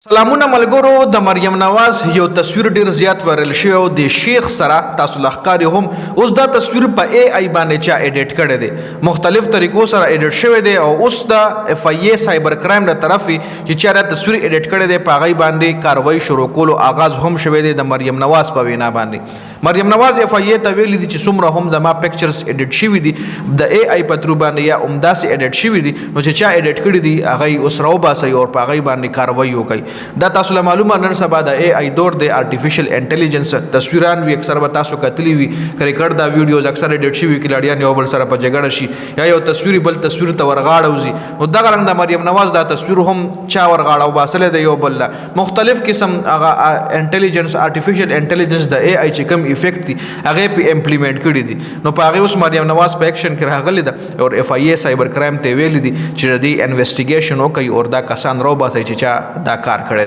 سلامونه ملګرو د مریم نواز یو تصویر ډیر زیات وایرل شوی او د شیخ سره تاسو لخکاري هم اوس دا تصویر په ای آی باندې چا ایډیټ کړی دی مختلف طریقو سره ایډیټ شوی دی او اوس د اف آی ای سائبر کرائم له طرفي چې چا دا تصویر ایډیټ کړی دی په هغې باندې کاروائی شروع کولو آغاز هم شوی دی د مریم نواز په وینا باندې مریم نواز اف آی ای ته ویلي دي چې څومره هم زما پکچرز ایډیټ شوي دي د ای آی په ترو باندې یا همداسې ایډیټ شوي دي نو چې چا ایډیټ کړي دي هغه اوس راوباسئ او په هغې باندې کاروائی وکړئ دا تاسو له معلومه نن سبا د ای آی دور د آرټیفیشل انټیلیجنس تصویران وي اکثر به تاسو کتلی وي ریکارډ دا ویډیوز اکثر ایډیټ شوي کلاډیان یو بل سره په جګړه شي یا یو تصویر بل تصویر ته ورغاړه وځي نو دغه رنګ د مریم نواز دا تصویر هم چا ورغاړه وباسلی دی یو بل مختلف قسم هغه انټیلیجنس آرټیفیشل انټیلیجنس د ای آی چې کوم افیکټ دي هغې پې امپلیمنټ کړي دي نو په هغې اوس مریم نواز په ایکشن کې راغلی ده او اف آی ای سائبر کرائم ته ویلي دي چې د دې انویسټیګیشن وکړي او دا کسان راوباسئ چې چا دا کار کړی